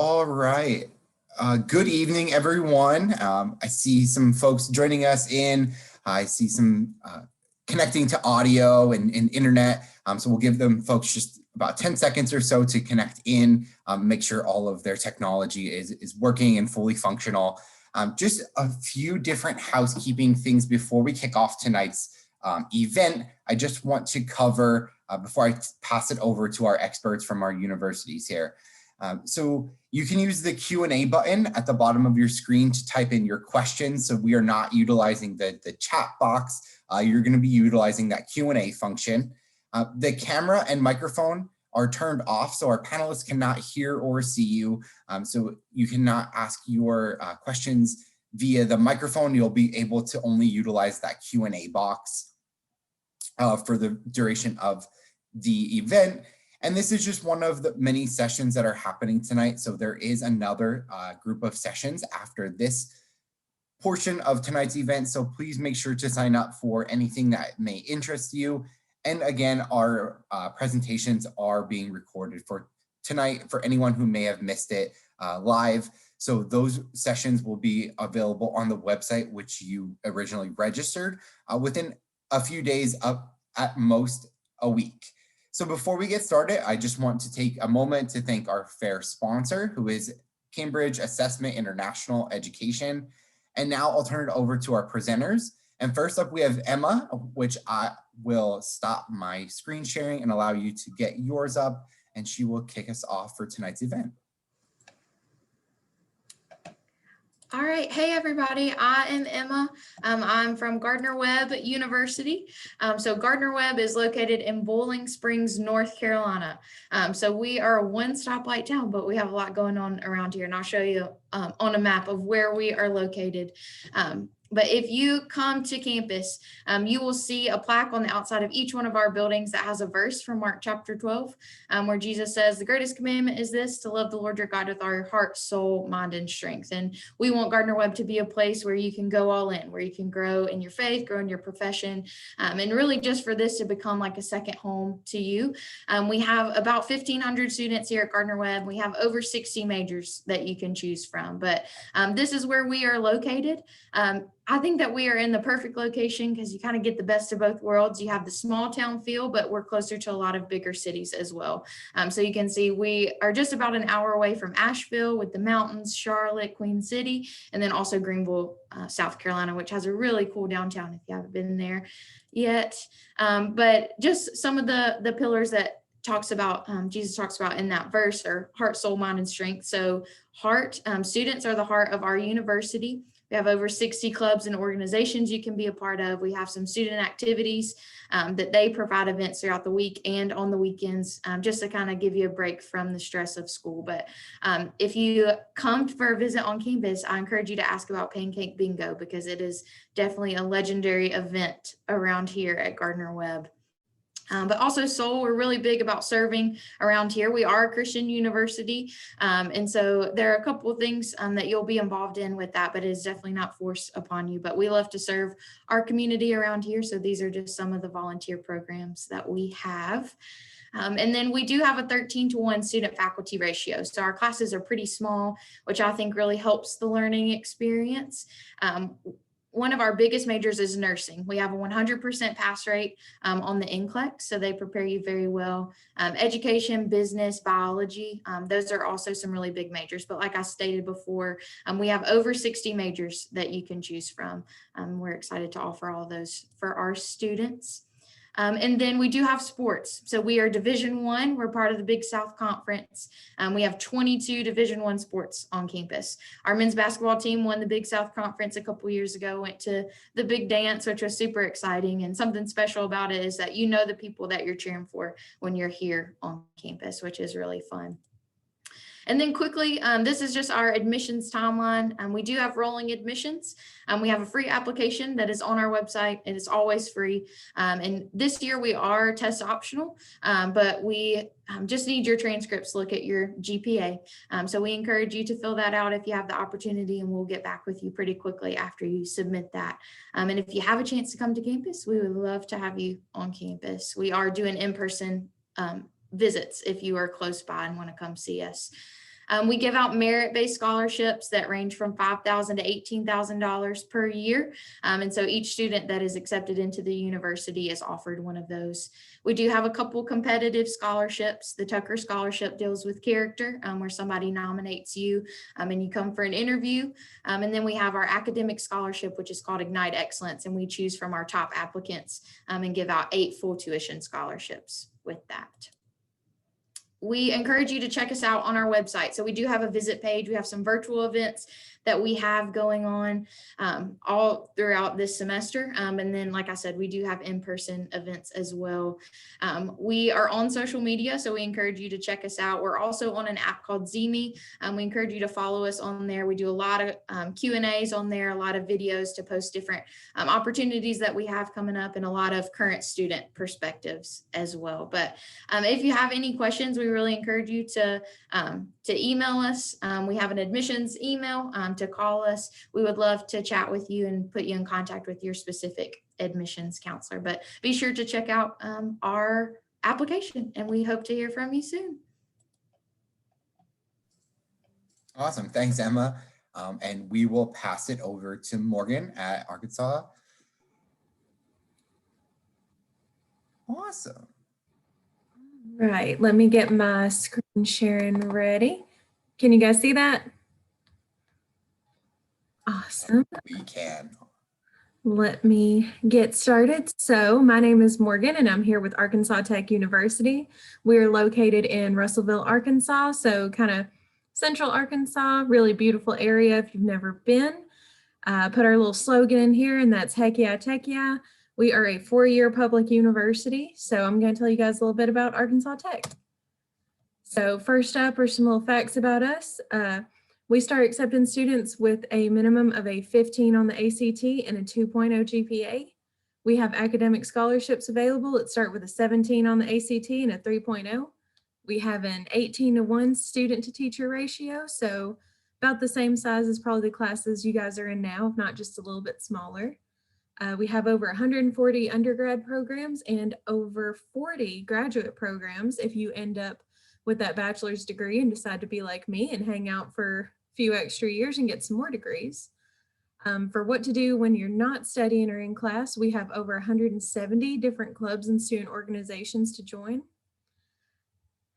All right. Good evening, everyone. I see some folks joining us in. I see some connecting to audio and internet. So we'll give them folks just about 10 seconds or so to connect in, make sure all of their technology is working and fully functional. Just a few different housekeeping things before we kick off tonight's event. I just want to cover before I pass it over to our experts from our universities here. So you can use the Q&A button at the bottom of your screen to type in your questions. So we are not utilizing the chat box. You're going to be utilizing that Q&A function. The camera and microphone are turned off, so our panelists cannot hear or see you. So you cannot ask your questions via the microphone. You'll be able to only utilize that Q&A box for the duration of the event. And this is just one of the many sessions that are happening tonight. So there is another group of sessions after this portion of tonight's event. So please make sure to sign up for anything that may interest you. And again, our presentations are being recorded for tonight for anyone who may have missed it live. So those sessions will be available on the website, which you originally registered within a few days, up at most a week. So before we get started, I just want to take a moment to thank our fair sponsor, who is Cambridge Assessment International Education. And now I'll turn it over to our presenters. And first up, we have Emma, which I will stop my screen sharing and allow you to get yours up, and she will kick us off for tonight's event. All right. Hey, everybody. I am Emma. I'm from Gardner-Webb University. So Gardner-Webb is located in Bowling Springs, North Carolina. So we are a one stoplight town, but we have a lot going on around here. And I'll show you on a map of where we are located. But if you come to campus, you will see a plaque on the outside of each one of our buildings that has a verse from Mark chapter 12, where Jesus says, the greatest commandment is this, to love the Lord your God with all your heart, soul, mind, and strength. And we want Gardner-Webb to be a place where you can go all in, where you can grow in your faith, grow in your profession, and really just for this to become like a second home to you. We have about 1,500 students here at Gardner-Webb. We have over 60 majors that you can choose from, but this is where we are located. I think that we are in the perfect location because you kind of get the best of both worlds. You have the small town feel, but we're closer to a lot of bigger cities as well. So you can see we are just about an hour away from Asheville with the mountains, Charlotte, Queen City, and then also Greenville, South Carolina, which has a really cool downtown if you haven't been there yet. But just some of the pillars that Jesus talks about in that verse are heart, soul, mind, and strength. So heart, students are the heart of our university. We have over 60 clubs and organizations you can be a part of. We have some student activities that they provide events throughout the week and on the weekends, just to kind of give you a break from the stress of school. But if you come for a visit on campus, I encourage you to ask about Pancake Bingo, because it is definitely a legendary event around here at Gardner-Webb. But also soul, we're really big about serving around here. We are a Christian university. And so there are a couple of things that you'll be involved in with that, but it's definitely not forced upon you. But we love to serve our community around here. So these are just some of the volunteer programs that we have. And then we do have a 13-to-1 student faculty ratio. So our classes are pretty small, which I think really helps the learning experience. One of our biggest majors is nursing. We have a 100% pass rate on the NCLEX, so they prepare you very well. Education, business, biology, those are also some really big majors. But like I stated before, we have over 60 majors that you can choose from. We're excited to offer all those for our students. And then we do have sports. So we are Division I. We're part of the Big South Conference. We have 22 Division I sports on campus. Our men's basketball team won the Big South Conference a couple years ago, went to the big dance, which was super exciting. And something special about it is that you know the people that you're cheering for when you're here on campus, which is really fun. And then quickly, this is just our admissions timeline. We do have rolling admissions. We have a free application that is on our website. It is always free. And this year we are test optional, but we just need your transcripts to look at your GPA. So we encourage you to fill that out if you have the opportunity, and we'll get back with you pretty quickly after you submit that. And if you have a chance to come to campus, we would love to have you on campus. We are doing in-person visits if you are close by and want to come see us. We give out merit-based scholarships that range from $5,000 to $18,000 per year. And so each student that is accepted into the university is offered one of those. We do have a couple competitive scholarships. The Tucker Scholarship deals with character, where somebody nominates you and you come for an interview. And then we have our academic scholarship, which is called Ignite Excellence, and we choose from our top applicants and give out 8 full tuition scholarships with that. We encourage you to check us out on our website. So we do have a visit page. We have some virtual events that we have going on all throughout this semester. And then, like I said, we do have in-person events as well. We are on social media, so we encourage you to check us out. We're also on an app called Zeme. We encourage you to follow us on there. We do a lot of Q&As on there, a lot of videos to post different opportunities that we have coming up, and a lot of current student perspectives as well. But if you have any questions, we really encourage you to email us. We have an admissions email to call us. We would love to chat with you and put you in contact with your specific admissions counselor. But be sure to check out our application, and we hope to hear from you soon. Awesome. Thanks, Emma. And we will pass it over to Morgan at Arkansas. Awesome. Right, let me get my screen sharing ready. Can you guys see that? Awesome. We can. Let me get started. So my name is Morgan and I'm here with Arkansas Tech University. We're located in Russellville, Arkansas, so kind of central Arkansas, really beautiful area if you've never been. Put our little slogan in here, and that's Heck Yeah, Tech Yeah. We are a 4-year public university, so I'm going to tell you guys a little bit about Arkansas Tech. So first up are some little facts about us. We start accepting students with a minimum of a 15 on the ACT and a 2.0 GPA. We have academic scholarships available that start with a 17 on the ACT and a 3.0. We have an 18-to-1 student to teacher ratio, so about the same size as probably the classes you guys are in now, if not just a little bit smaller. We have over 140 undergrad programs and over 40 graduate programs if you end up with that bachelor's degree and decide to be like me and hang out for a few extra years and get some more degrees. For what to do when you're not studying or in class, we have over 170 different clubs and student organizations to join.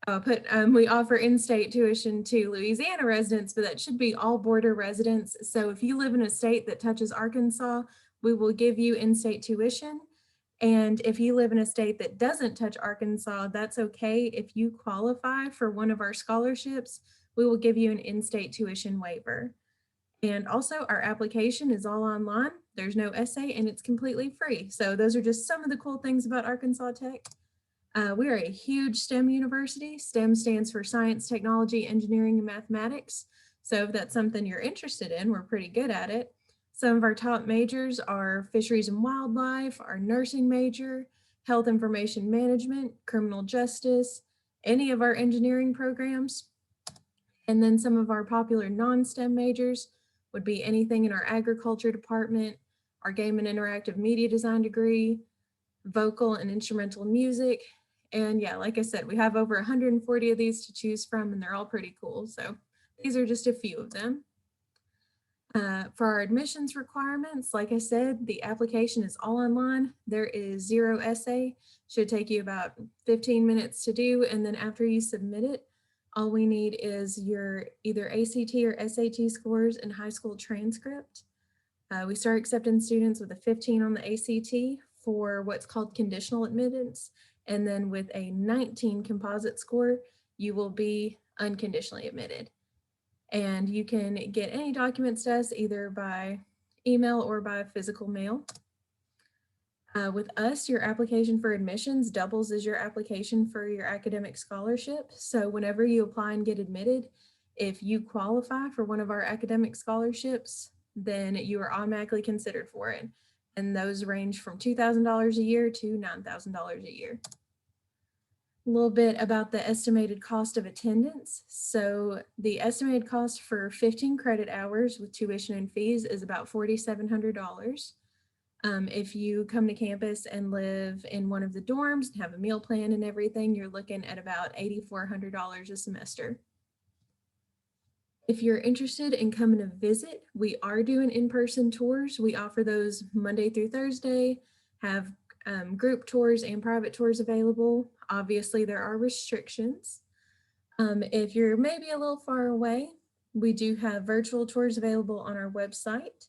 We offer in-state tuition to Louisiana residents, but that should be all border residents. So if you live in a state that touches Arkansas, we will give you in-state tuition. And if you live in a state that doesn't touch Arkansas, that's okay. If you qualify for one of our scholarships, we will give you an in-state tuition waiver. And also our application is all online. There's no essay and it's completely free. So those are just some of the cool things about Arkansas Tech. We are a huge STEM university. STEM stands for science, technology, engineering, and mathematics. So if that's something you're interested in, we're pretty good at it. Some of our top majors are fisheries and wildlife, our nursing major, health information management, criminal justice, any of our engineering programs. And then some of our popular non-STEM majors would be anything in our agriculture department, our game and interactive media design degree, vocal and instrumental music. And yeah, like I said, we have over 140 of these to choose from, and they're all pretty cool. So these are just a few of them. For our admissions requirements, like I said, the application is all online. There is 0 essay, should take you about 15 minutes to do. And then after you submit it, all we need is your either ACT or SAT scores and high school transcript. We start accepting students with a 15 on the ACT for what's called conditional admittance. And then with a 19 composite score, you will be unconditionally admitted. And you can get any documents to us either by email or by physical mail. With us, your application for admissions doubles as your application for your academic scholarship. So whenever you apply and get admitted, if you qualify for one of our academic scholarships, then you are automatically considered for it. And those range from $2,000 a year to $9,000 a year. A little bit about the estimated cost of attendance. So the estimated cost for 15 credit hours with tuition and fees is about $4,700. If you come to campus and live in one of the dorms and have a meal plan and everything, you're looking at about $8,400 a semester. If you're interested in coming to visit, we are doing in-person tours. We offer those Monday through Thursday, have group tours and private tours available. Obviously, there are restrictions. If you're maybe a little far away, we do have virtual tours available on our website.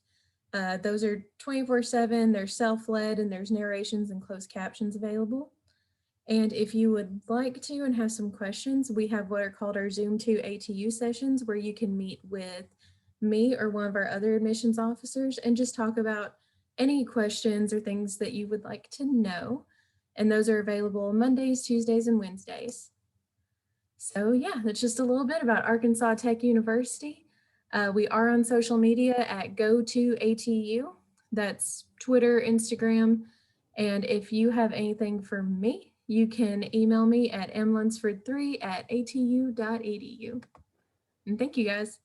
Those are 24/7, they're self-led, and there's narrations and closed captions available. And if you would like to and have some questions, we have what are called our Zoom 2 ATU sessions where you can meet with me or one of our other admissions officers and just talk about any questions or things that you would like to know. And those are available Mondays, Tuesdays, and Wednesdays. So yeah, that's just a little bit about Arkansas Tech University. We are on social media at Go2ATU. That's Twitter, Instagram. And if you have anything for me, you can email me at mlunsford3@atu.edu. And thank you guys.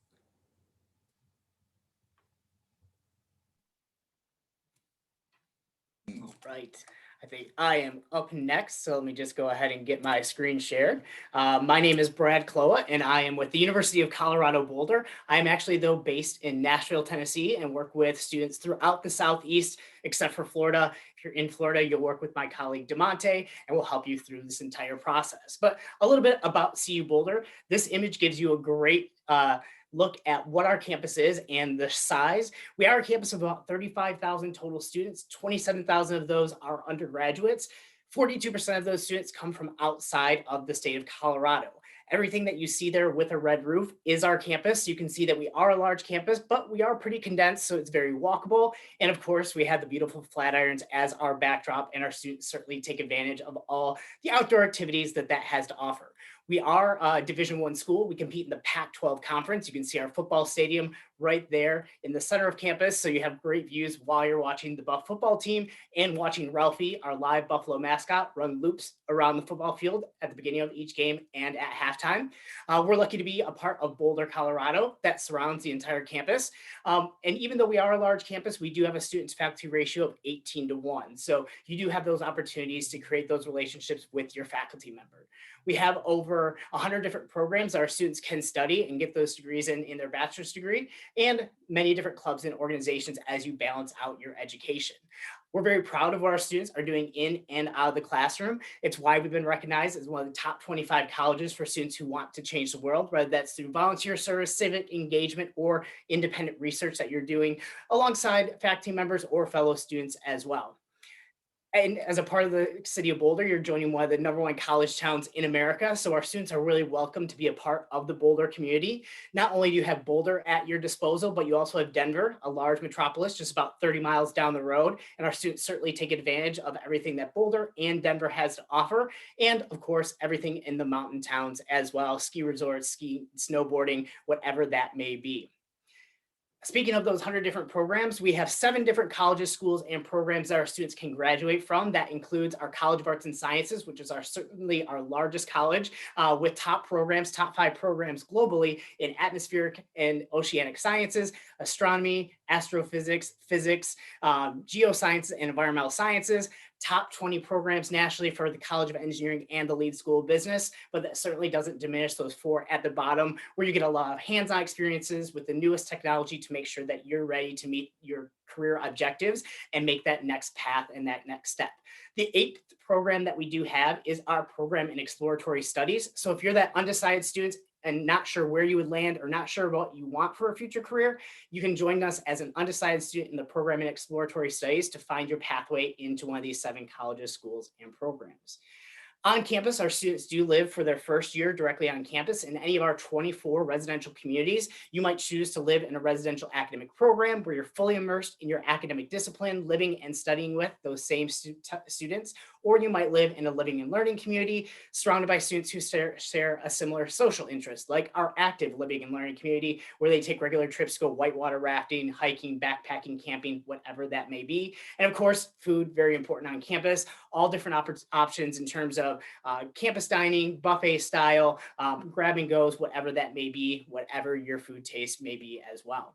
All right. I think I am up next, so let me just go ahead and get my screen shared. My name is Brad Kloa, and I am with the University of Colorado Boulder. I am actually, though, based in Nashville, Tennessee, and work with students throughout the Southeast, except for Florida. If you're in Florida, you'll work with my colleague, DeMonte, and we'll help you through this entire process. But a little bit about CU Boulder. This image gives you a great look at what our campus is and the size. We are a campus of about 35,000 total students. 27,000 of those are undergraduates. 42% of those students come from outside of the state of Colorado. Everything that you see there with a red roof is our campus. You can see that we are a large campus, but we are pretty condensed, so it's very walkable. And of course, we have the beautiful Flatirons as our backdrop, and our students certainly take advantage of all the outdoor activities that has to offer. We are a Division I school. We compete in the Pac-12 conference. You can see our football stadium right there in the center of campus. So you have great views while you're watching the Buff football team and watching Ralphie, our live Buffalo mascot, run loops around the football field at the beginning of each game and at halftime. We're lucky to be a part of Boulder, Colorado that surrounds the entire campus. And even though we are a large campus, we do have a student-to-faculty ratio of 18:1. So you do have those opportunities to create those relationships with your faculty member. We have over 100 different programs that our students can study and get those degrees in their bachelor's degree, and many different clubs and organizations as you balance out your education. We're very proud of what our students are doing in and out of the classroom. It's why we've been recognized as one of the top 25 colleges for students who want to change the world, whether that's through volunteer service, civic engagement, or independent research that you're doing alongside faculty members or fellow students as well. And as a part of the city of Boulder, you're joining one of the #1 college towns in America. So our students are really welcome to be a part of the Boulder community. Not only do you have Boulder at your disposal, but you also have Denver, a large metropolis just about 30 miles down the road. And our students certainly take advantage of everything that Boulder and Denver has to offer. And of course, everything in the mountain towns as well, ski resorts, ski, snowboarding, whatever that may be. Speaking of those 100 different programs, we have 7 different colleges, schools, and programs that our students can graduate from. That includes our College of Arts and Sciences, which is certainly our largest college, with top 5 programs globally in atmospheric and oceanic sciences, astronomy, astrophysics, physics, geosciences, and environmental sciences. Top 20 programs nationally for the College of Engineering and the Lead School of Business, but that certainly doesn't diminish those 4 at the bottom, where you get a lot of hands-on experiences with the newest technology to make sure that you're ready to meet your career objectives and make that next path and that next step. The 8th program that we do have is our program in exploratory studies. So if you're that undecided student and not sure where you would land or not sure what you want for a future career, you can join us as an undecided student in the program in exploratory studies to find your pathway into one of these 7 colleges, schools, and programs. On campus, our students do live for their first year directly on campus in any of our 24 residential communities. You might choose to live in a residential academic program where you're fully immersed in your academic discipline, living and studying with those same students, or you might live in a living and learning community surrounded by students who share a similar social interest, like our active living and learning community, where they take regular trips to go whitewater rafting, hiking, backpacking, camping, whatever that may be. And of course, food, very important on campus, all different options in terms of campus dining, buffet style, grab and goes, whatever that may be, whatever your food taste may be as well.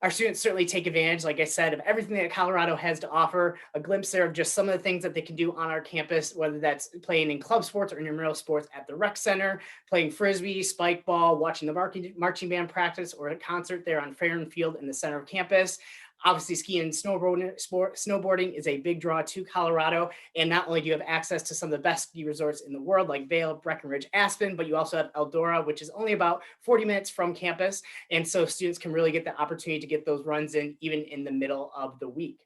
Our students certainly take advantage, like I said, of everything that Colorado has to offer, a glimpse there of just some of the things that they can do on our campus, whether that's playing in club sports or intramural sports at the rec center, playing Frisbee, spike ball, watching the marching band practice, or a concert there on Farron Field in the center of campus. Obviously, skiing and snowboarding is a big draw to Colorado. And not only do you have access to some of the best ski resorts in the world, like Vail, Breckenridge, Aspen, but you also have Eldora, which is only about 40 minutes from campus. And so students can really get the opportunity to get those runs in, even in the middle of the week.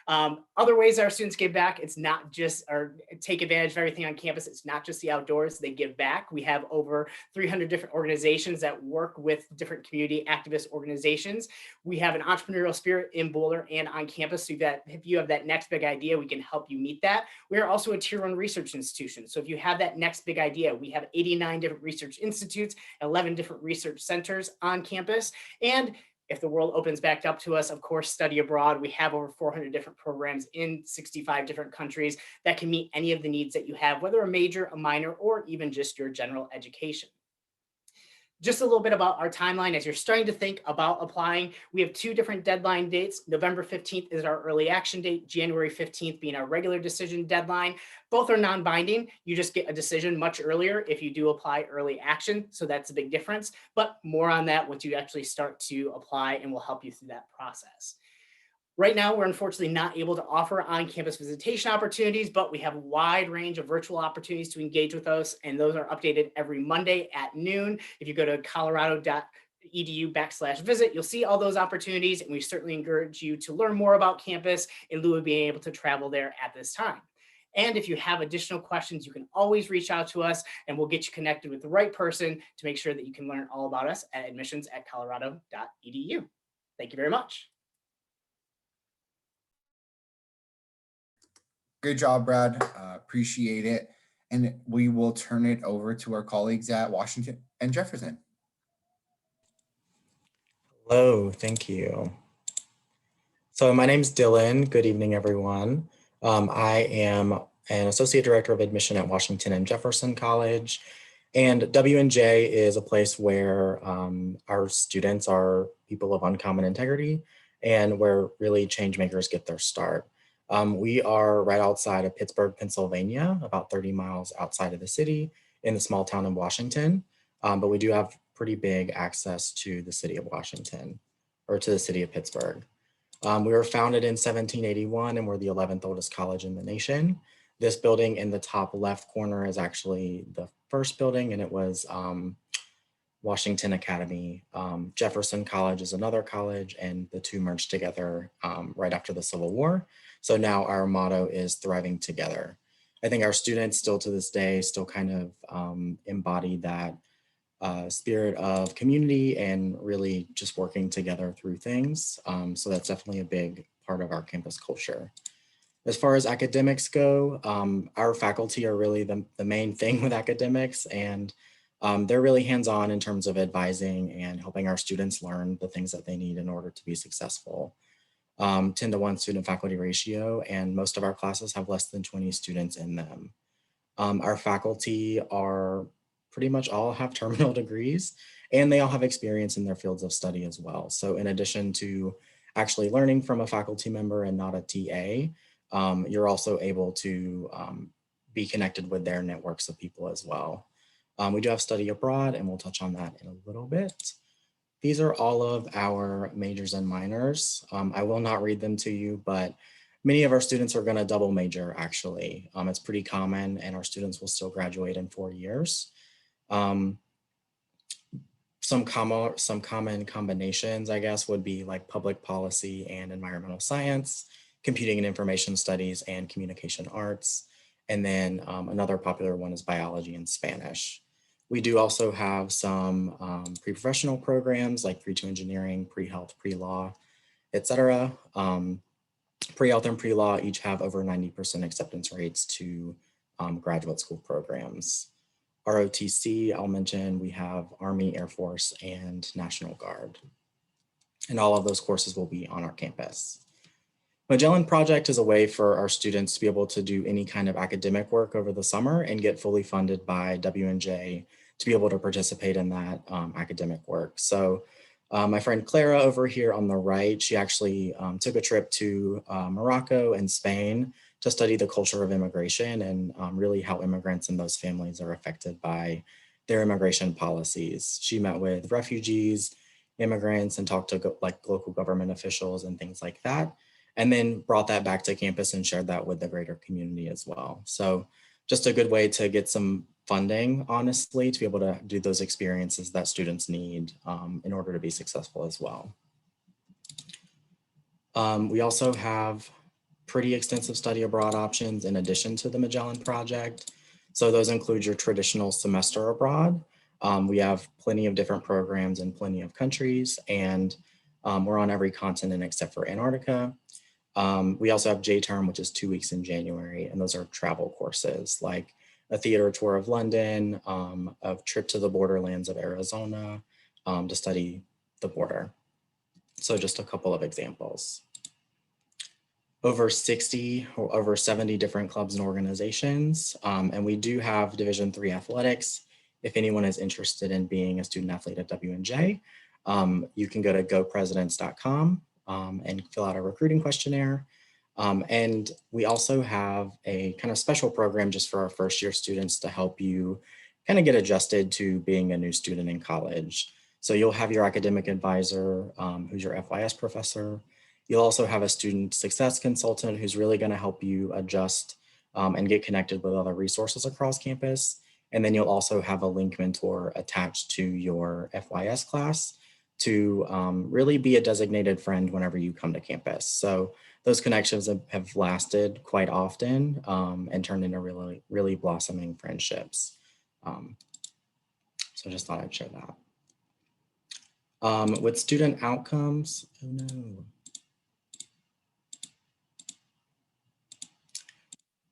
Other ways our students give back, it's not just, or take advantage of everything on campus, it's not just the outdoors, they give back. We have over 300 different organizations that work with different community activist organizations. We have an entrepreneurial spirit in Boulder and on campus, so that if you have that next big idea, we can help you meet that. We are also a tier 1 research institution. So if you have that next big idea, we have 89 different research institutes, 11 different research centers on campus. And if the world opens back up to us, of course, study abroad. We have over 400 different programs in 65 different countries that can meet any of the needs that you have, whether a major, a minor, or even just your general education. Just a little bit about our timeline as you're starting to think about applying. We have 2 different deadline dates. November 15th is our early action date, January 15th being our regular decision deadline. Both are non-binding. You just get a decision much earlier if you do apply early action. So that's a big difference, but more on that once you actually start to apply, and we'll help you through that process. Right now, we're unfortunately not able to offer on-campus visitation opportunities, but we have a wide range of virtual opportunities to engage with us, and those are updated every Monday at noon. If you go to colorado.edu/visit, you'll see all those opportunities, and we certainly encourage you to learn more about campus in lieu of being able to travel there at this time. And if you have additional questions, you can always reach out to us, and we'll get you connected with the right person to make sure that you can learn all about us at admissions@colorado.edu. Thank you very much. Good job, Brad. Appreciate it. And we will turn it over to our colleagues at Washington and Jefferson. Hello, thank you. So my name's Dylan. Good evening, everyone. I am an Associate Director of Admission at Washington and Jefferson College. And WNJ is a place where our students are people of uncommon integrity and where really change makers get their start. We are right outside of Pittsburgh, Pennsylvania, about 30 miles outside of the city in the small town of Washington. But we do have pretty big access to the city of Washington, or to the city of Pittsburgh. We were founded in 1781 and we're the 11th oldest college in the nation. This building in the top left corner is actually the first building, and it was Washington Academy. Jefferson College is another college, and the two merged together right after the Civil War. So now our motto is thriving together. I think our students still to this day still kind of embody that spirit of community and really just working together through things. So that's definitely a big part of our campus culture. As far as academics go, our faculty are really the main thing with academics, and they're really hands-on in terms of advising and helping our students learn the things that they need in order to be successful. 10-to-1 student faculty ratio, and most of our classes have less than 20 students in them. Our faculty are pretty much all have terminal degrees, and they all have experience in their fields of study as well. So in addition to actually learning from a faculty member and not a TA, you're also able to be connected with their networks of people as well. We do have study abroad, and we'll touch on that in a little bit. These are all of our majors and minors. I will not read them to you, but many of our students are going to double major, actually. It's pretty common, and our students will still graduate in 4 years. Some common combinations, I guess, would be like public policy and environmental science, computing and information studies, and communication arts. And then another popular one is biology and Spanish. We do also have some pre-professional programs like pre-2 engineering, pre-health, pre-law, etc. Pre-health and pre-law each have over 90% acceptance rates to graduate school programs. ROTC, I'll mention, we have Army, Air Force, and National Guard. And all of those courses will be on our campus. Magellan Project is a way for our students to be able to do any kind of academic work over the summer and get fully funded by WNJ to be able to participate in that academic work. So My friend Clara over here on the right, she actually took a trip to Morocco and Spain to study the culture of immigration and really how immigrants and those families are affected by their immigration policies. She met with refugees, immigrants, and talked to local government officials and things like that, and then brought that back to campus and shared that with the greater community as well. So just a good way to get some funding, honestly, to be able to do those experiences that students need in order to be successful as well. We also have pretty extensive study abroad options in addition to the Magellan Project. So those include your traditional semester abroad. We have plenty of different programs in plenty of countries, and we're on every continent except for Antarctica. We also have J-Term, which is 2 weeks in January, and those are travel courses like a theater tour of London, a trip to the borderlands of Arizona to study the border. So just a couple of examples. Over 60 or over 70 different clubs and organizations, and we do have Division III athletics. If anyone is interested in being a student athlete at WNJ, you can go to gopresidents.com and fill out a recruiting questionnaire. And we also have a kind of special program just for our first year students to help you kind of get adjusted to being a new student in college. So you'll have your academic advisor, who's your FYS professor. You'll also have a student success consultant who's really going to help you adjust and get connected with other resources across campus. And then you'll also have a link mentor attached to your FYS class to really be a designated friend whenever you come to campus. So those connections have lasted quite often and turned into really blossoming friendships. So just thought I'd share that. With student outcomes, oh no.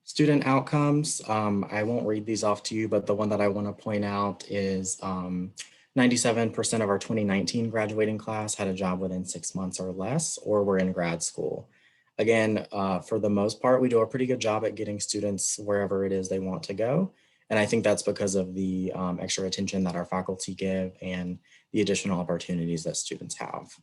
Student outcomes, I won't read these off to you, but the one that I want to point out is 97% of our 2019 graduating class had a job within 6 months or less, or were in grad school. Again, for the most part, we do a pretty good job at getting students wherever it is they want to go. And I think that's because of the extra attention that our faculty give and the additional opportunities that students have.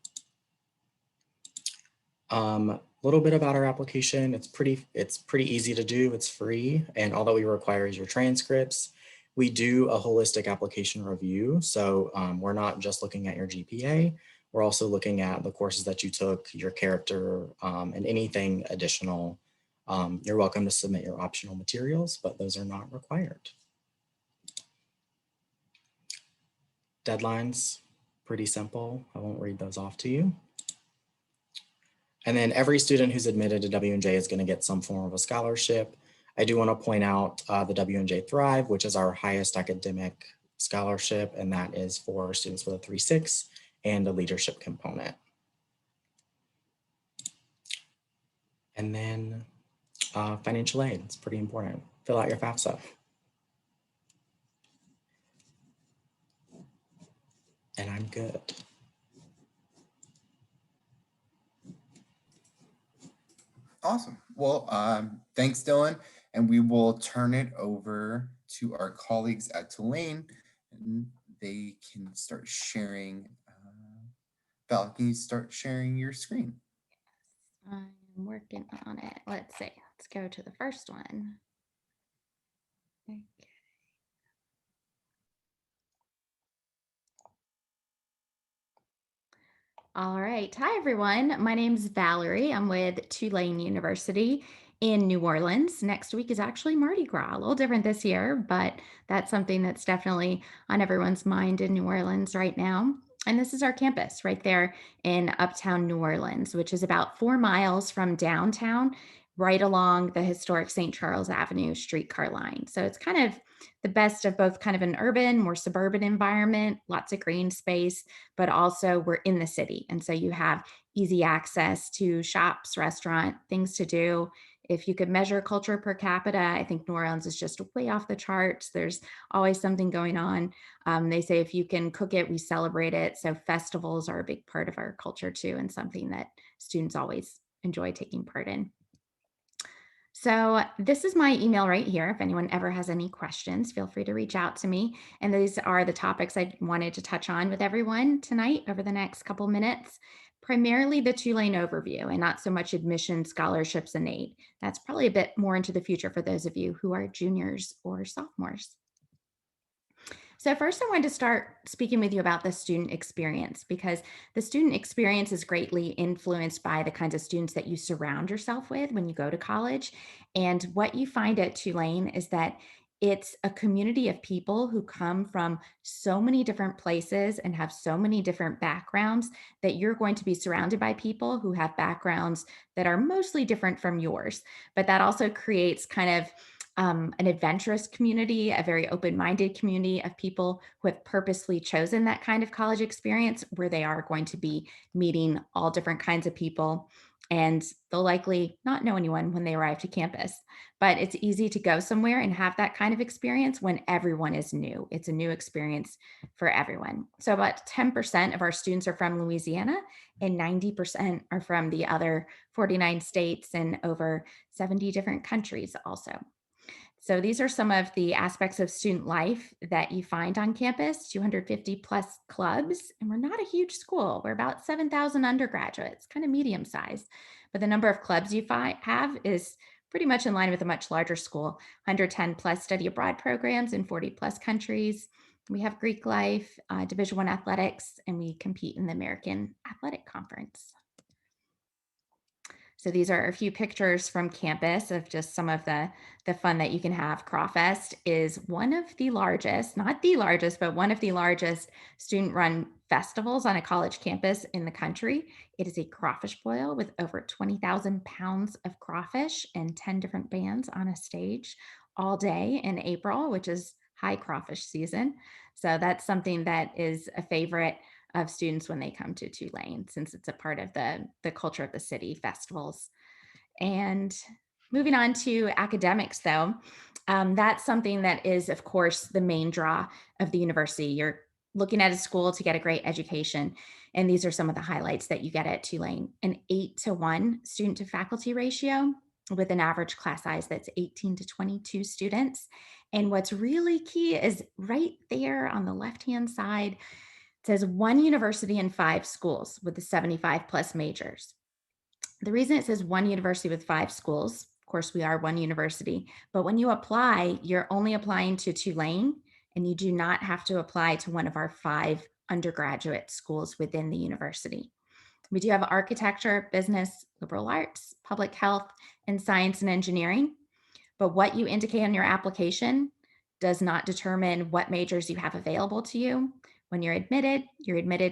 A little bit about our application. It's pretty easy to do. It's free. And all that we require is your transcripts. We do a holistic application review. So we're not just looking at your GPA. We're also looking at the courses that you took, your character, and anything additional. You're welcome to submit your optional materials, but those are not required. Deadlines, pretty simple. I won't read those off to you. And then every student who's admitted to WNJ is going to get some form of a scholarship. I do want to point out the WNJ Thrive, which is our highest academic scholarship, and that is for students with a 3.6 and a leadership component. And then financial aid, it's pretty important. Fill out your FAFSA. And I'm good. Awesome. Well, thanks, Dylan. And we will turn it over to our colleagues at Tulane, and they can start sharing. Val, can you start sharing your screen? I'm working on it. Let's see. Let's go to the first one. Okay. All right. Hi, everyone. My name is Valerie. I'm with Tulane University in New Orleans. Next week is actually Mardi Gras, a little different this year, but that's something that's definitely on everyone's mind in New Orleans right now. And this is our campus right there in Uptown New Orleans, which is about 4 miles from downtown, right along the historic St. Charles Avenue streetcar line. So it's kind of the best of both, kind of an urban, more suburban environment, lots of green space, but also we're in the city. And so you have easy access to shops, restaurant, things to do. If you could measure culture per capita, I think New Orleans is just way off the charts. There's always something going on. They say if you can cook it, we celebrate it. So festivals are a big part of our culture too, and something that students always enjoy taking part in. So this is my email right here. If anyone ever has any questions, feel free to reach out to me. And these are the topics I wanted to touch on with everyone tonight over the next couple minutes. Primarily the Tulane overview and not so much admission, scholarships, and aid. That's probably a bit more into the future for those of you who are juniors or sophomores. So first I wanted to start speaking with you about the student experience, because the student experience is greatly influenced by the kinds of students that you surround yourself with when you go to college. And what you find at Tulane is that it's a community of people who come from so many different places and have so many different backgrounds that you're going to be surrounded by people who have backgrounds that are mostly different from yours. But that also creates kind of an adventurous community, a very open-minded community of people who have purposely chosen that kind of college experience where they are going to be meeting all different kinds of people. And they'll likely not know anyone when they arrive to campus. But it's easy to go somewhere and have that kind of experience when everyone is new. It's a new experience for everyone. So about 10% of our students are from Louisiana and 90% are from the other 49 states and over 70 different countries also. So these are some of the aspects of student life that you find on campus, 250 plus clubs, and we're not a huge school. We're about 7,000 undergraduates, kind of medium size, but the number of clubs you have is pretty much in line with a much larger school, 110 plus study abroad programs in 40 plus countries. We have Greek life, Division I athletics, and we compete in the American Athletic Conference. So these are a few pictures from campus of just some of the fun that you can have. Crawfest is one of the largest, not the largest, but one of the largest student-run festivals on a college campus in the country. It is a crawfish boil with over 20,000 pounds of crawfish and 10 different bands on a stage all day in April, which is high crawfish season. So that's something that is a favorite of students when they come to Tulane, since it's a part of the culture of the city, festivals. And moving on to academics though, that's something that is of course the main draw of the university. You're looking at a school to get a great education. And these are some of the highlights that you get at Tulane: an 8-to-1 student to faculty ratio with an average class size that's 18 to 22 students. And what's really key is right there on the left-hand side, it says 1 university and 5 schools with the 75 plus majors. The reason it says 1 university with 5 schools, of course, we are 1 university, but when you apply, you're only applying to Tulane, and you do not have to apply to one of our 5 undergraduate schools within the university. We do have architecture, business, liberal arts, public health, and science and engineering. But what you indicate on your application does not determine what majors you have available to you. When you're admitted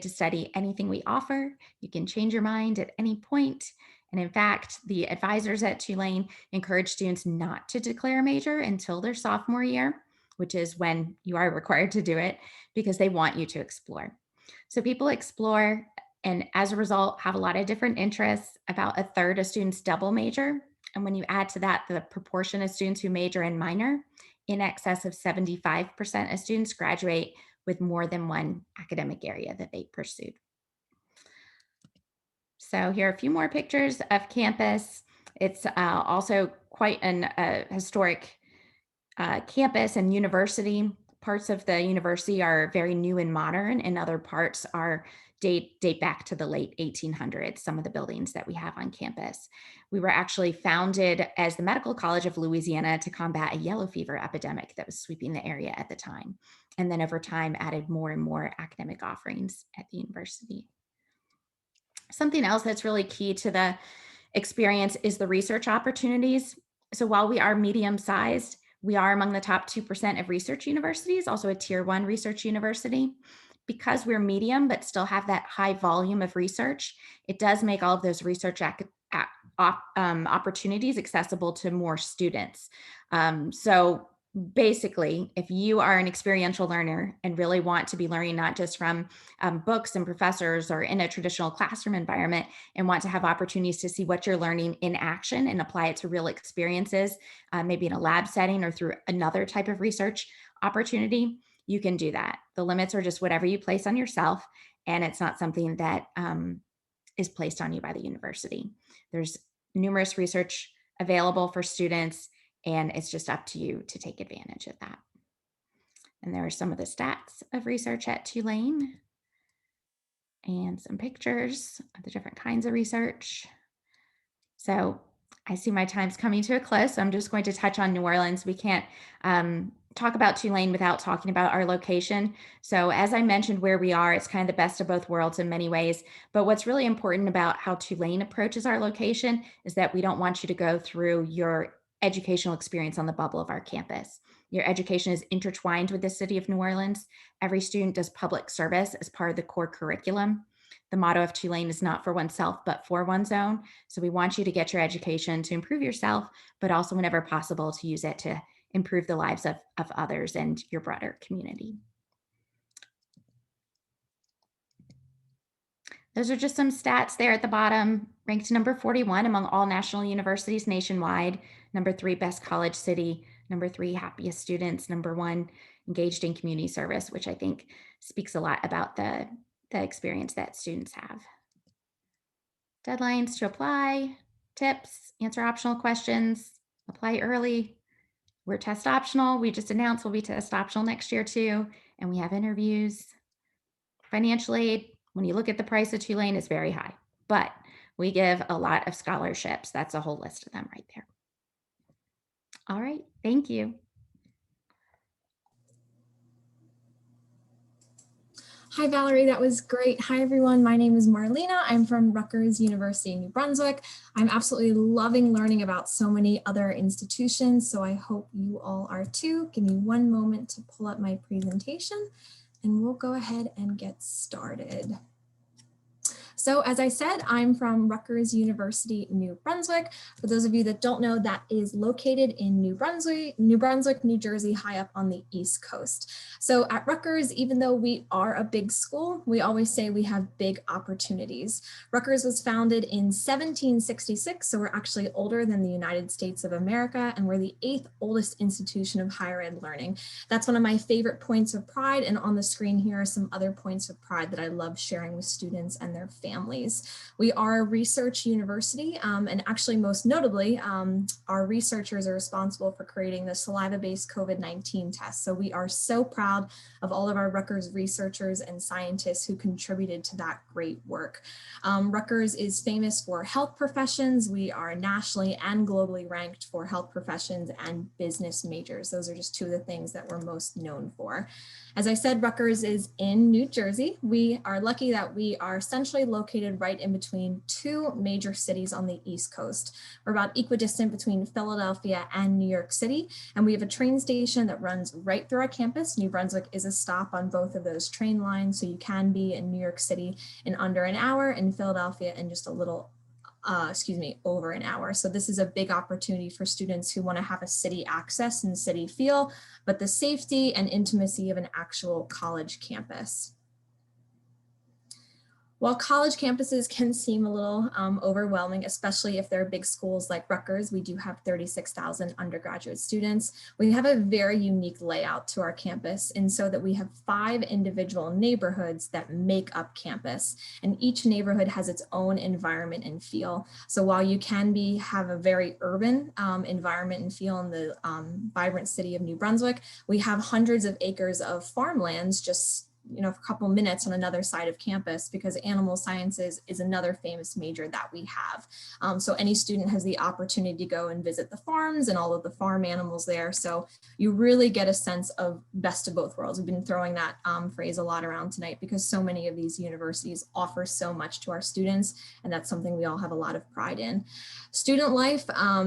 to study anything we offer. You can change your mind at any point. And in fact, the advisors at Tulane encourage students not to declare a major until their sophomore year, which is when you are required to do it, because they want you to explore. So people explore, and as a result, have a lot of different interests. About a third of students double major. And when you add to that the proportion of students who major and minor, in excess of 75% of students graduate with more than one academic area that they pursued. So here are a few more pictures of campus. It's also quite an historic campus and university. Parts of the university are very new and modern, and other parts are date back to the late 1800s, some of the buildings that we have on campus. We were actually founded as the Medical College of Louisiana to combat a yellow fever epidemic that was sweeping the area at the time. And then over time added more and more academic offerings at the university. Something else that's really key to the experience is the research opportunities. So while we are medium-sized, we are among the top 2% of research universities, also a tier 1 research university. Because we're medium, but still have that high volume of research, it does make all of those research opportunities accessible to more students. So basically, if you are an experiential learner and really want to be learning not just from books and professors or in a traditional classroom environment, and want to have opportunities to see what you're learning in action and apply it to real experiences, maybe in a lab setting or through another type of research opportunity, you can do that. The limits are just whatever you place on yourself, and it's not something that is placed on you by the university. There's numerous research available for students, and it's just up to you to take advantage of that. And there are some of the stats of research at Tulane and some pictures of the different kinds of research. So I see my time's coming to a close, so I'm just going to touch on New Orleans. We can't talk about Tulane without talking about our location. So as I mentioned, where we are, it's kind of the best of both worlds in many ways. But what's really important about how Tulane approaches our location is that we don't want you to go through your educational experience on the bubble of our campus. Your education is intertwined with the city of New Orleans. Every student does public service as part of the core curriculum. The motto of Tulane is not for oneself, but for one's own. So we want you to get your education to improve yourself, but also whenever possible to use it to improve the lives of others and your broader community. Those are just some stats there at the bottom. Ranked number 41 among all national universities nationwide, number 3 best college city, number 3 happiest students, number 1 engaged in community service, which I think speaks a lot about the experience that students have. Deadlines to apply, tips, answer optional questions, apply early. We're test optional. We just announced we'll be test optional next year too. And we have interviews. Financial aid, when you look at the price of Tulane, is very high, but we give a lot of scholarships. That's a whole list of them right there. All right, thank you. Hi, Valerie, that was great. Hi, everyone. My name is Marlena. I'm from Rutgers University, New Brunswick. I'm absolutely loving learning about so many other institutions, so I hope you all are too. Give me one moment to pull up my presentation, and we'll go ahead and get started. So as I said, I'm from Rutgers University, New Brunswick. For those of you that don't know, that is located in New Brunswick, New Jersey, high up on the East Coast. So at Rutgers, even though we are a big school, we always say we have big opportunities. Rutgers was founded in 1766, so we're actually older than the United States of America, and we're the 8th oldest institution of higher ed learning. That's one of my favorite points of pride, and on the screen here are some other points of pride that I love sharing with students and their families. We are a research university, and actually most notably, our researchers are responsible for creating the saliva-based COVID-19 test. So we are so proud of all of our Rutgers researchers and scientists who contributed to that great work. Rutgers is famous for health professions. We are nationally and globally ranked for health professions and business majors. Those are just two of the things that we're most known for. As I said, Rutgers is in New Jersey. We are lucky that we are centrally located right in between 2 major cities on the East Coast. We're about equidistant between Philadelphia and New York City, and we have a train station that runs right through our campus. New Brunswick is a stop on both of those train lines, so you can be in New York City in under an hour, and Philadelphia in just a little over an hour. So this is a big opportunity for students who want to have a city access and city feel, but the safety and intimacy of an actual college campus. While college campuses can seem a little overwhelming, especially if they're big schools like Rutgers, we do have 36,000 undergraduate students. We have a very unique layout to our campus, and so that we have 5 individual neighborhoods that make up campus, and each neighborhood has its own environment and feel. So while you can have a very urban environment and feel in the vibrant city of New Brunswick, we have hundreds of acres of farmlands just a couple minutes on another side of campus, because animal sciences is another famous major that we have. So any student has the opportunity to go and visit the farms and all of the farm animals there. So you really get a sense of best of both worlds. We've been throwing that phrase a lot around tonight because so many of these universities offer so much to our students, and that's something we all have a lot of pride in. Student life,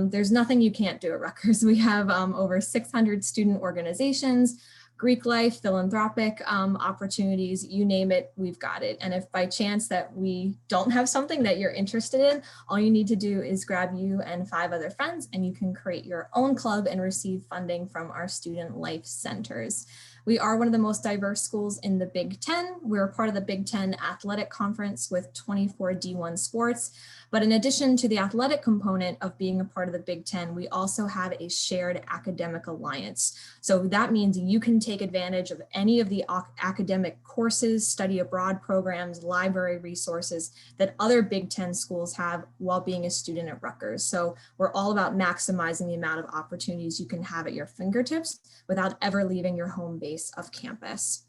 there's nothing you can't do at Rutgers. We have over 600 student organizations, Greek life, philanthropic opportunities, you name it, we've got it. And if by chance that we don't have something that you're interested in, all you need to do is grab you and 5 other friends, and you can create your own club and receive funding from our student life centers. We are one of the most diverse schools in the Big Ten. We're part of the Big Ten Athletic Conference with 24 D1 sports. But in addition to the athletic component of being a part of the Big Ten, we also have a shared academic alliance. So that means you can take advantage of any of the academic courses, study abroad programs, library resources that other Big Ten schools have while being a student at Rutgers. So we're all about maximizing the amount of opportunities you can have at your fingertips without ever leaving your home base of campus.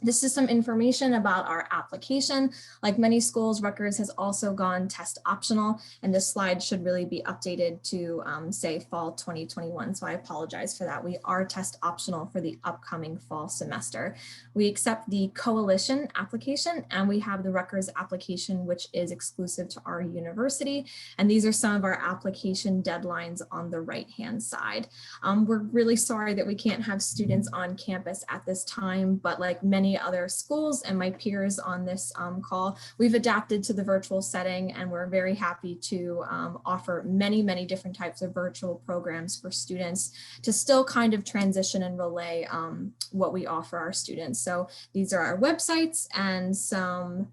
This is some information about our application. Like many schools, Rutgers has also gone test optional, and this slide should really be updated to say fall 2021. So I apologize for that. We are test optional for the upcoming fall semester. We accept the coalition application, and we have the Rutgers application, which is exclusive to our university. And these are some of our application deadlines on the right-hand side. We're really sorry that we can't have students on campus at this time, but like many other schools and my peers on this call, we've adapted to the virtual setting, and we're very happy to offer many different types of virtual programs for students to still kind of transition and relay what we offer our students. So these are our websites and some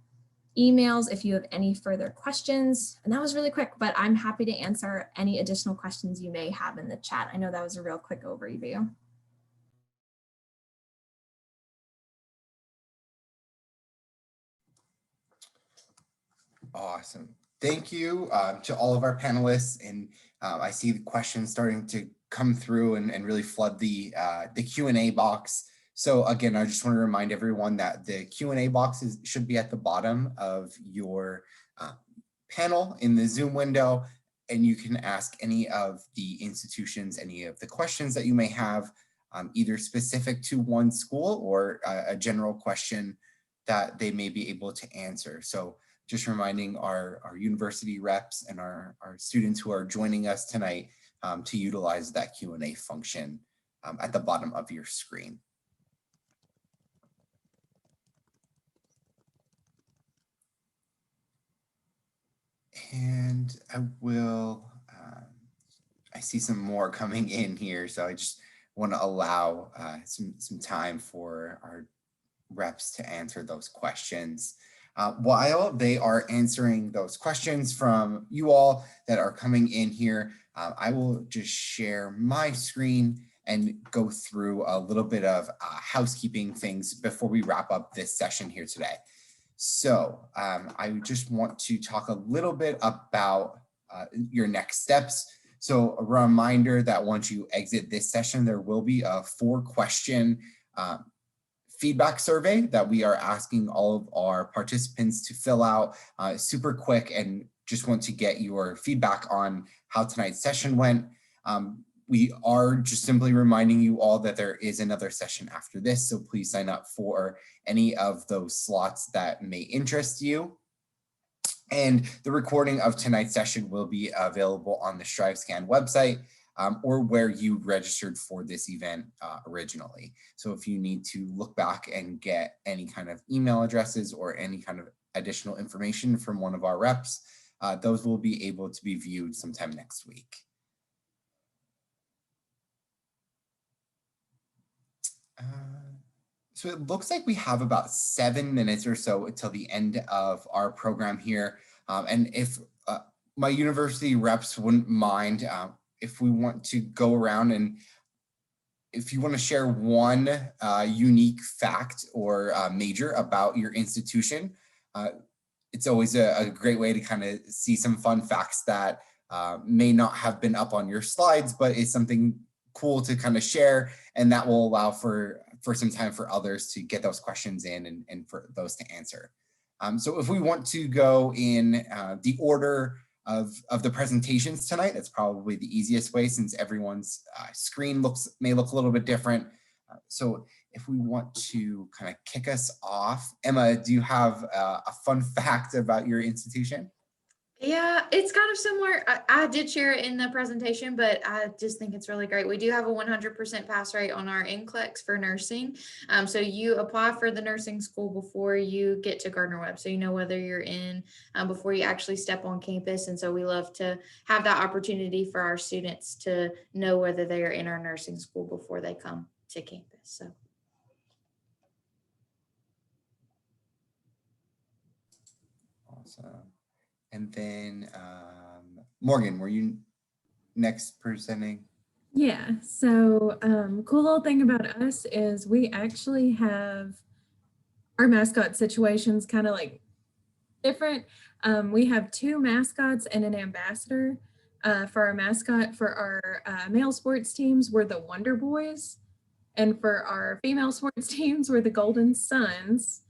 emails if you have any further questions. And that was really quick, but I'm happy to answer any additional questions you may have in the chat. I know that was a real quick overview. Awesome. Thank you to all of our panelists. And I see the questions starting to come through and really flood the Q&A box. So again, I just want to remind everyone that the Q&A box should be at the bottom of your panel in the Zoom window, and you can ask any of the institutions, any of the questions that you may have, either specific to one school or a general question that they may be able to answer. So just reminding our university reps and our students who are joining us tonight to utilize that Q&A function at the bottom of your screen. And I will, I see some more coming in here, so I just want to allow some time for our reps to answer those questions. While they are answering those questions from you all that are coming in here, I will just share my screen and go through a little bit of housekeeping things before we wrap up this session here today. So I just want to talk a little bit about your next steps. So a reminder that once you exit this session, there will be a 4-question feedback survey that we are asking all of our participants to fill out super quick, and just want to get your feedback on how tonight's session went. We are just simply reminding you all that there is another session after this, so please sign up for any of those slots that may interest you. And the recording of tonight's session will be available on the StriveScan website or where you registered for this event originally. So if you need to look back and get any kind of email addresses or any kind of additional information from one of our reps, those will be able to be viewed sometime next week. So it looks like we have about 7 minutes or so until the end of our program here. And if my university reps wouldn't mind, if we want to go around and if you want to share one unique fact or major about your institution, it's always a great way to kind of see some fun facts that may not have been up on your slides, but is something cool to kind of share, and that will allow for some time for others to get those questions in and for those to answer. So if we want to go in the order of the presentations tonight, that's probably the easiest way since everyone's screen may look a little bit different. So if we want to kind of kick us off, Emma, do you have a fun fact about your institution? Yeah, it's kind of similar. I did share it in the presentation, but I just think it's really great. We do have a 100% pass rate on our NCLEX for nursing. So you apply for the nursing school before you get to Gardner-Webb. So you know whether you're in before you actually step on campus. And so we love to have that opportunity for our students to know whether they are in our nursing school before they come to campus. So Awesome. And then Morgan, were you next presenting? Yeah, so cool little thing about us is we actually have our mascot situations kind of like different. We have 2 mascots and an ambassador. For our mascot, for our male sports teams, we're the Wonder Boys. And for our female sports teams, we're the Golden Suns.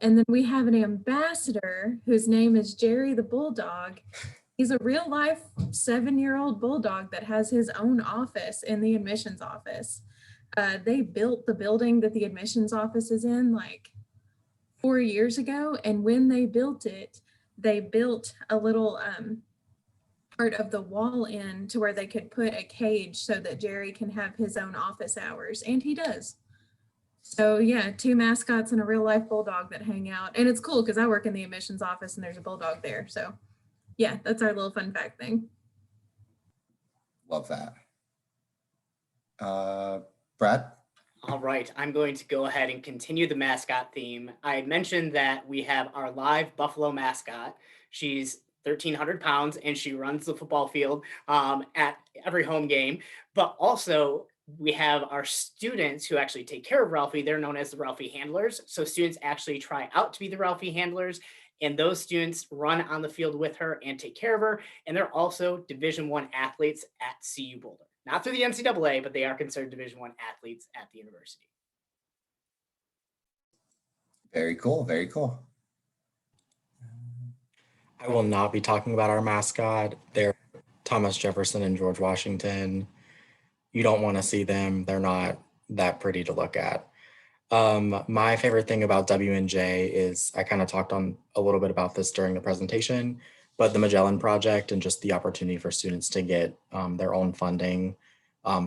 And then we have an ambassador whose name is Jerry the Bulldog. He's a real life 7-year-old bulldog that has his own office in the admissions office. They built the building that the admissions office is in like 4 years ago. And when they built it, they built a little part of the wall in to where they could put a cage so that Jerry can have his own office hours. And he does. So yeah, 2 mascots and a real life bulldog that hang out. And it's cool because I work in the admissions office and there's a bulldog there. So yeah, that's our little fun fact thing. Love that. Brad? All right, I'm going to go ahead and continue the mascot theme. I had mentioned that we have our live Buffalo mascot. She's 1,300 pounds and she runs the football field at every home game. But also we have our students who actually take care of Ralphie. They're known as the Ralphie handlers. So students actually try out to be the Ralphie handlers, and those students run on the field with her and take care of her. And they're also Division I athletes at CU Boulder. Not through the NCAA, but they are considered Division I athletes at the university. Very cool, very cool. I will not be talking about our mascot. They're Thomas Jefferson and George Washington. You don't want to see them. They're not that pretty to look at. My favorite thing about WNJ is, I kind of talked on a little bit about this during the presentation, but the Magellan Project and just the opportunity for students to get their own funding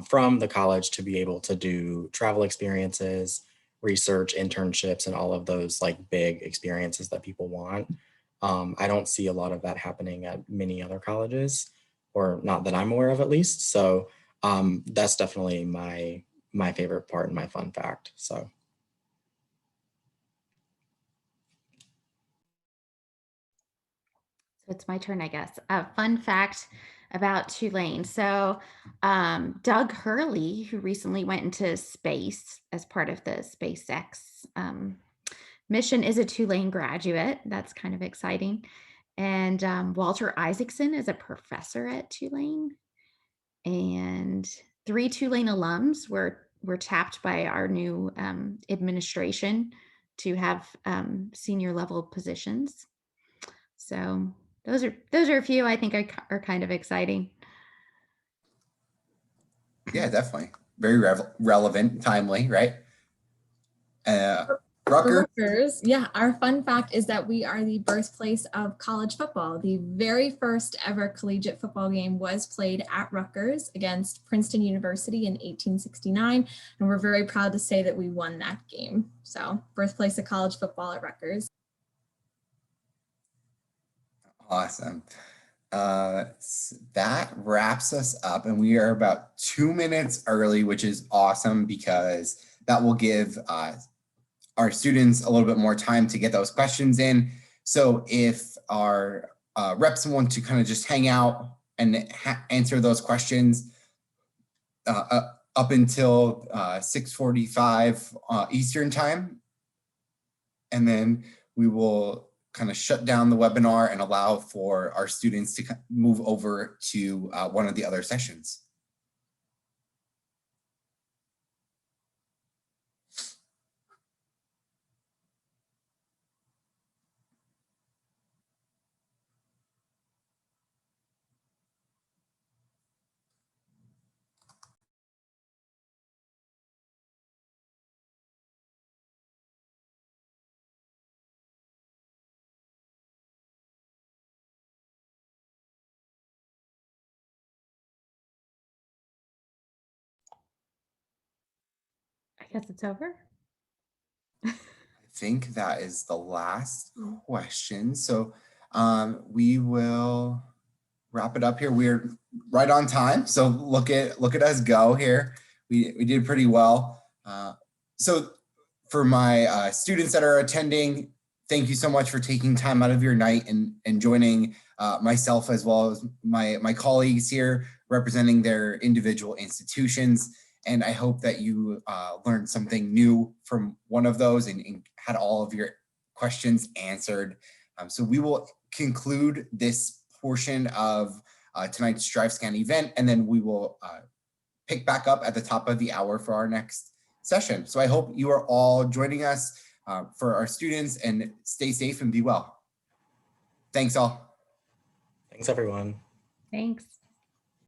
from the college to be able to do travel experiences, research, internships, and all of those like big experiences that people want. I don't see a lot of that happening at many other colleges, or not that I'm aware of at least. So that's definitely my favorite part and my fun fact. So. It's my turn, I guess. A fun fact about Tulane. So Doug Hurley, who recently went into space as part of the SpaceX mission, is a Tulane graduate. That's kind of exciting. And Walter Isaacson is a professor at Tulane. And 3 Tulane alums were tapped by our new administration to have senior level positions. So those are a few I think are kind of exciting. Yeah, definitely. Very relevant, timely, right? Rutgers, yeah, our fun fact is that we are the birthplace of college football. The very first ever collegiate football game was played at Rutgers against Princeton University in 1869, and we're very proud to say that we won that game. So, birthplace of college football at Rutgers. Awesome. That wraps us up, and we are about 2 minutes early, which is awesome because that will give our students a little bit more time to get those questions in. So if our reps want to kind of just hang out and answer those questions up until 6:45 Eastern time, and then we will kind of shut down the webinar and allow for our students to move over to one of the other sessions. I guess it's over. I think that is the last question. So we will wrap it up here. We're right on time. So look at us go here. We did pretty well. So for my students that are attending, thank you so much for taking time out of your night and joining myself as well as my colleagues here representing their individual institutions. And I hope that you learned something new from one of those and had all of your questions answered. So we will conclude this portion of tonight's DriveScan event, and then we will pick back up at the top of the hour for our next session. So I hope you are all joining us for our students, and stay safe and be well. Thanks all. Thanks, everyone. Thanks.